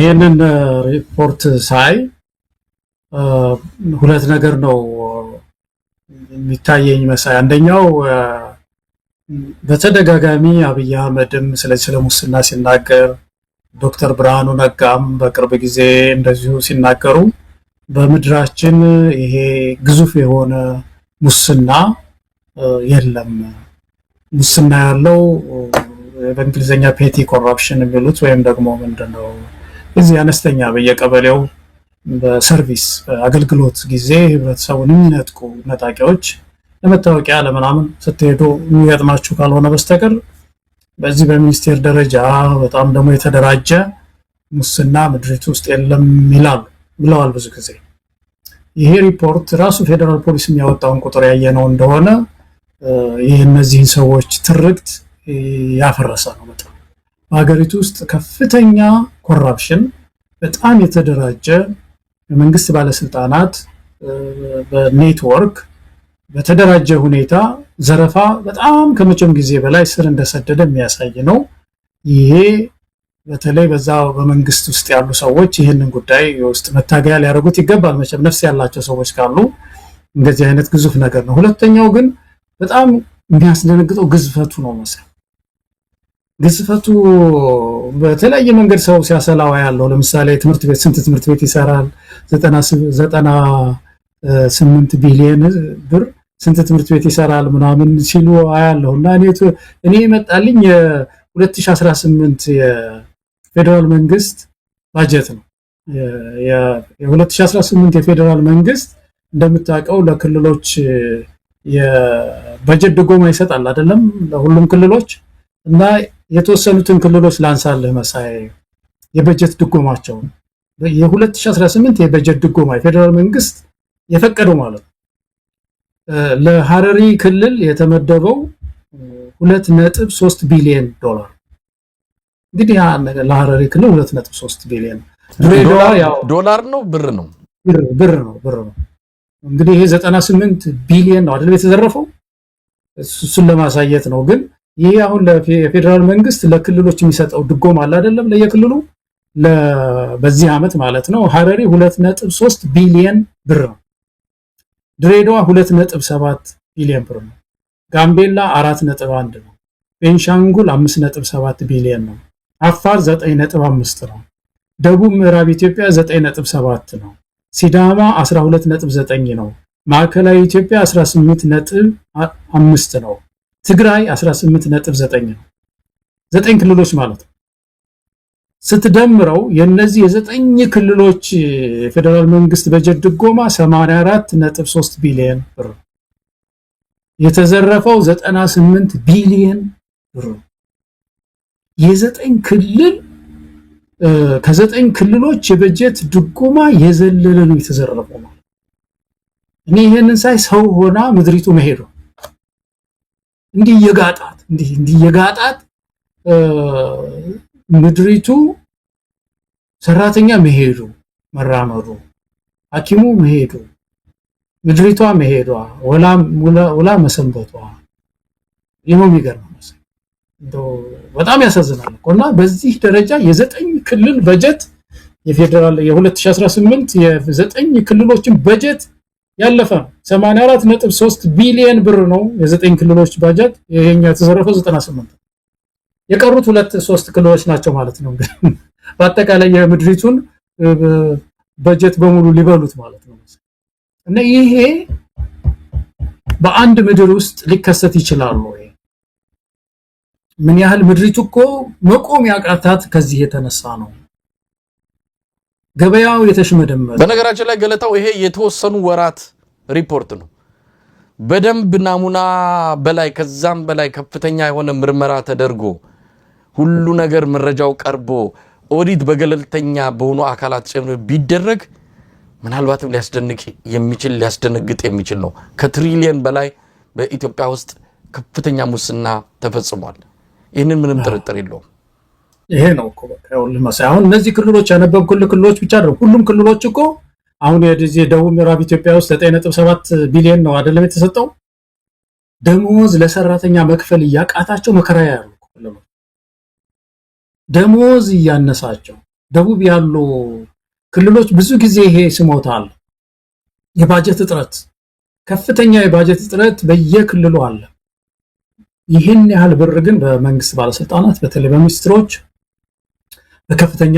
ይሄንን ሪፖርት ሳይ ሁለት ነገር ነው የሚታየኝ መሳይ። አንደኛው በተደጋጋሚ አብይ አህመድም ስለ ሙስና ሲናገር ዶክተር ብርሃኑ ነጋም በቅርብ ጊዜ እንደዚሁ ሲናገሩ በምድራችን ይሄ ግዙፍ የሆነ ሙስና የለም። ሙስና ያለው በእንግሊዘኛ ፔቲ ኮራፕሽን የሚሉት ወይም ደግሞ ምንድነው እዚህ አነስተኛ በየቀበሌው በሰርቪስ አገልግሎት ጊዜ ህብረተሰቡን የሚነጥቁ ነጣቂዎች ለመታወቂያ ለምናምን ስትሄዱ የሚገጥማችሁ ካልሆነ በስተቀር በዚህ በሚኒስቴር ደረጃ በጣም ደግሞ የተደራጀ ሙስና ምድሪቱ ውስጥ የለም ይላሉ ብለዋል ብዙ ጊዜ። ይሄ ሪፖርት ራሱ ፌደራል ፖሊስ የሚያወጣውን ቁጥር ያየነው እንደሆነ ይሄ እነዚህን ሰዎች ትርክት ያፈረሰ ነው። በጣም በሀገሪቱ ውስጥ ከፍተኛ ኮራፕሽን፣ በጣም የተደራጀ የመንግስት ባለስልጣናት በኔትወርክ በተደራጀ ሁኔታ ዘረፋ በጣም ከመቼም ጊዜ በላይ ስር እንደሰደደ የሚያሳይ ነው። ይሄ በተለይ በዛው በመንግስት ውስጥ ያሉ ሰዎች ይሄንን ጉዳይ ውስጥ መታገያ ሊያደርጉት ይገባል። መቼም ነፍስ ያላቸው ሰዎች ካሉ እንደዚህ አይነት ግዙፍ ነገር ነው። ሁለተኛው ግን በጣም የሚያስደነግጠው ግዝፈቱ ነው መሰለኝ። ግዝፈቱ በተለያየ መንገድ ሰው ሲያሰላው ያለው ለምሳሌ ትምህርት ቤት ስንት ትምህርት ቤት ይሰራል? 98 ቢሊዮን ብር ስንት ትምህርት ቤት ይሰራል ምናምን ሲሉ አያለውና እኔ መጣልኝ የ2018 የፌደራል መንግስት ባጀት ነው። የ2018 የፌደራል መንግስት እንደምታውቀው ለክልሎች የበጀት ድጎማ ይሰጣል አይደለም? ለሁሉም ክልሎች እና የተወሰኑትን ክልሎች ላንሳልህ መሳይ የበጀት ድጎማቸው የ2018 የበጀት ድጎማ የፌደራል መንግስት የፈቀደው ማለት ነው። ለሐረሪ ክልል የተመደበው 2.3 ቢሊዮን ዶላር። እንግዲህ ለሐረሪ ክልል 2.3 ቢሊዮን ዶላር ነው ብር ነው ብር ነው። እንግዲህ ይሄ 98 ቢሊዮን ነው አይደል የተዘረፈው? እሱን ለማሳየት ነው። ግን ይሄ አሁን ለፌደራል መንግስት ለክልሎች የሚሰጠው ድጎማ አለ አይደለም? ለየክልሉ በዚህ ዓመት ማለት ነው። ሐረሪ 2.3 ቢሊዮን ብር ነው። ድሬዳዋ 2.7 ቢሊዮን ብር ነው። ጋምቤላ 4.1 ነው። ቤንሻንጉል 5.7 ቢሊዮን ነው። አፋር 9.5 ነው። ደቡብ ምዕራብ ኢትዮጵያ 9.7 ነው። ሲዳማ 12.9 ነው። ማዕከላዊ ኢትዮጵያ 18.5 ነው። ትግራይ 18.9 ነው። 9 ክልሎች ማለት ነው። ስትደምረው የነዚህ የዘጠኝ ክልሎች ፌደራል መንግስት በጀት ድጎማ 84.3 ቢሊዮን ብር፣ የተዘረፈው 98 ቢሊዮን ብር። የዘጠኝ ክልል ከዘጠኝ ክልሎች የበጀት ድጎማ የዘለለ ነው የተዘረፈው ማለት። እኔ ይሄንን ሳይ ሰው ሆና ምድሪቱ መሄዱ እንዲህ የጋጣት ምድሪቱ ሰራተኛ መሄዱ መራመዱ፣ ሐኪሙ መሄዱ፣ ምድሪቷ መሄዷ፣ ወላ መሰንበቷ ይሄው የሚገርም ነው። በጣም ያሳዝናል እኮና በዚህ ደረጃ የዘጠኝ ክልል በጀት የፌደራል የ2018 የዘጠኝ ክልሎችን በጀት ያለፈ ነው። 84.3 ቢሊዮን ብር ነው የዘጠኝ ክልሎች በጀት። ይሄኛው የተዘረፈው 98። የቀሩት 2-3 ክልሎች ናቸው ማለት ነው። በአጠቃላይ የምድሪቱን በጀት በሙሉ ሊበሉት ማለት ነው። እና ይሄ በአንድ ምድር ውስጥ ሊከሰት ይችላል ወይ? ምን ያህል ምድሪቱ እኮ መቆም ያቃታት ከዚህ የተነሳ ነው። ገበያው የተሽመደመደ። በነገራችን ላይ ገለታው ይሄ የተወሰኑ ወራት ሪፖርት ነው። በደንብ ናሙና በላይ ከዛም በላይ ከፍተኛ የሆነ ምርመራ ተደርጎ ሁሉ ነገር መረጃው ቀርቦ ኦዲት በገለልተኛ በሆኑ አካላት ጭምር ቢደረግ ምናልባትም ሊያስደነግጥ የሚችል ነው። ከትሪሊየን በላይ በኢትዮጵያ ውስጥ ከፍተኛ ሙስና ተፈጽሟል። ይሄንን ምንም ጥርጥር የለውም። ይሄ ነው እኮ በቃ ለማሳይ አሁን እነዚህ ክልሎች ያነበብኩልህ ክልሎች ብቻ አይደለም። ሁሉም ክልሎች እኮ አሁን የዚህ ደቡብ ምዕራብ ኢትዮጵያ ውስጥ 9.7 ቢሊዮን ነው አይደለም የተሰጠው። ደሞዝ ለሰራተኛ መክፈል እያቃታቸው መከራ ያሉ ክልሎች ደሞዝ እያነሳቸው ደቡብ ያሉ ክልሎች ብዙ ጊዜ ይሄ ስሞታል የባጀት እጥረት ከፍተኛ የባጀት እጥረት በየክልሉ አለ ይህን ያህል ብር ግን በመንግስት ባለስልጣናት በተለይ በሚኒስትሮች በከፍተኛ